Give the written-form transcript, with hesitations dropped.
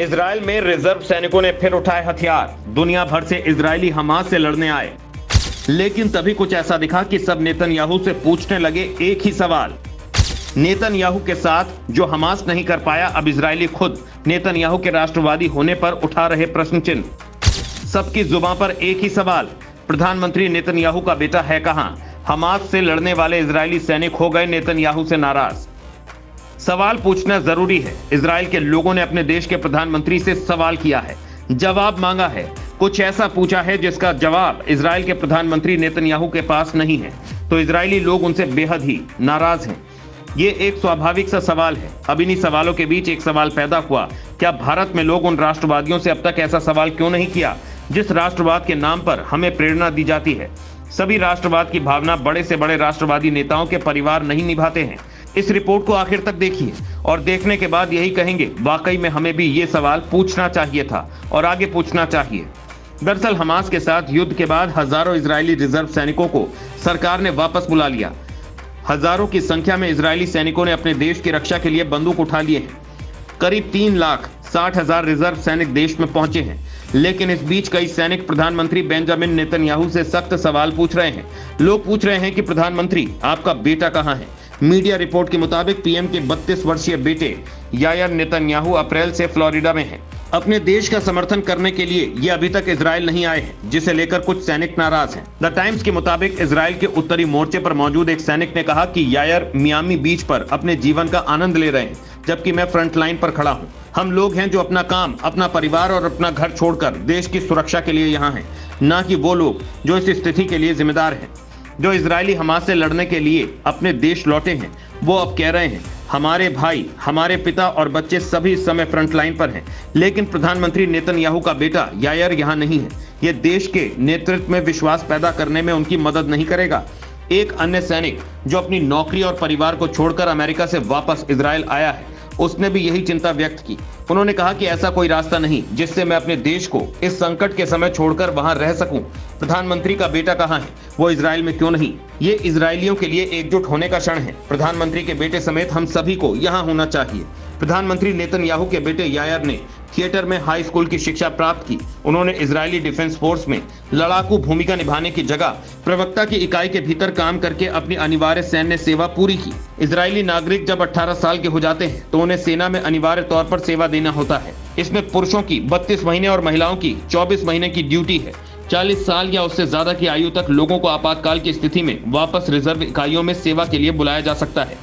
Israel में reserve सैनिकों ने फिर उठाए हथियार। दुनिया भर से इजरायली हमास से लड़ने आए, लेकिन तभी कुछ ऐसा दिखा कि सब नेतन्याहू से पूछने लगे एक ही सवाल। नेतन्याहू के साथ जो हमास नहीं कर पाया, अब इजरायली खुद नेतन्याहू के राष्ट्रवादी होने पर उठा रहे प्रश्न चिन्ह। सबकी जुबान पर एक ही सवाल, प्रधानमंत्री नेतन्याहू का बेटा है कहां? हमास से लड़ने वाले इजरायली सैनिक हो गए नेतन्याहू से नाराज। सवाल पूछना जरूरी है। इजराइल के लोगों ने अपने देश के प्रधानमंत्री से सवाल किया है, जवाब मांगा है, कुछ ऐसा पूछा है जिसका जवाब इजराइल के प्रधानमंत्री नेतन्याहू के पास नहीं है। तो इजरायली लोग उनसे बेहद ही नाराज हैं। ये एक स्वाभाविक सा सवाल है। अब इन्हीं सवालों के बीच एक सवाल पैदा हुआ, क्या भारत में लोग उन राष्ट्रवादियों से अब तक ऐसा सवाल क्यों नहीं किया जिस राष्ट्रवाद के नाम पर हमें प्रेरणा दी जाती है? सभी राष्ट्रवाद की भावना बड़े से बड़े राष्ट्रवादी नेताओं के परिवार नहीं निभाते हैं। इस रिपोर्ट को आखिर तक देखिए और देखने के बाद यही कहेंगे, वाकई में हमें भी ये सवाल पूछना चाहिए था और आगे पूछना चाहिए। दरअसल हमास के साथ युद्ध के बाद हजारों इजरायली रिजर्व सैनिकों को सरकार ने वापस बुला लिया। हजारों की संख्या में इजरायली सैनिकों ने अपने देश की रक्षा के लिए बंदूक उठा लिए हैं। करीब 3,60,000 रिजर्व सैनिक देश में पहुंचे हैं। लेकिन इस बीच कई सैनिक प्रधानमंत्री बेंजामिन नेतन्याहू से सख्त सवाल पूछ रहे हैं। लोग पूछ रहे हैं कि प्रधानमंत्री, आपका बेटा कहां है? मीडिया रिपोर्ट के मुताबिक पीएम के 32 वर्षीय बेटे यायर नेतन्याहू अप्रैल से फ्लोरिडा में हैं। अपने देश का समर्थन करने के लिए ये अभी तक इजराइल नहीं आए हैं, जिसे लेकर कुछ सैनिक नाराज हैं। द टाइम्स के मुताबिक इजराइल के उत्तरी मोर्चे पर मौजूद एक सैनिक ने कहा कि यायर मियामी बीच पर अपने जीवन का आनंद ले रहे हैं, जबकि मैं फ्रंट लाइन पर खड़ा हूँ। हम लोग हैं जो अपना काम, अपना परिवार और अपना घर छोड़कर देश की सुरक्षा के लिए यहाँ हैं, न कि वो लोग जो इस स्थिति के लिए जिम्मेदार हैं। जो इजरायली हमास से लड़ने के लिए अपने देश लौटे हैं, वो अब कह रहे हैं हमारे भाई, हमारे पिता और बच्चे सभी इस समय फ्रंट लाइन पर हैं, लेकिन प्रधानमंत्री नेतन्याहू का बेटा यायर यहाँ नहीं है। ये देश के नेतृत्व में विश्वास पैदा करने में उनकी मदद नहीं करेगा। एक अन्य सैनिक जो अपनी नौकरी और परिवार को छोड़कर अमेरिका से वापस इजराइल आया है, उसने भी यही चिंता व्यक्त की। उन्होंने कहा कि ऐसा कोई रास्ता नहीं जिससे मैं अपने देश को इस संकट के समय छोड़कर वहां रह सकूं। प्रधानमंत्री का बेटा कहां है? वो इजराइल में क्यों नहीं? ये इजरायलियों के लिए एकजुट होने का क्षण है। प्रधानमंत्री के बेटे समेत हम सभी को यहाँ होना चाहिए। प्रधानमंत्री नेतन्याहू के बेटे यायर ने थिएटर में हाई स्कूल की शिक्षा प्राप्त की। उन्होंने इजरायली डिफेंस फोर्स में लड़ाकू भूमिका निभाने की जगह प्रवक्ता की इकाई के भीतर काम करके अपनी अनिवार्य सैन्य सेवा पूरी की। इजरायली नागरिक जब 18 साल के हो जाते हैं तो उन्हें सेना में अनिवार्य तौर पर सेवा देना होता है। इसमें पुरुषों की 32 महीने और महिलाओं की 24 महीने की ड्यूटी है। 40 साल या उससे ज्यादा की आयु तक लोगों को आपातकाल की स्थिति में वापस रिजर्व इकाइयों में सेवा के लिए बुलाया जा सकता है।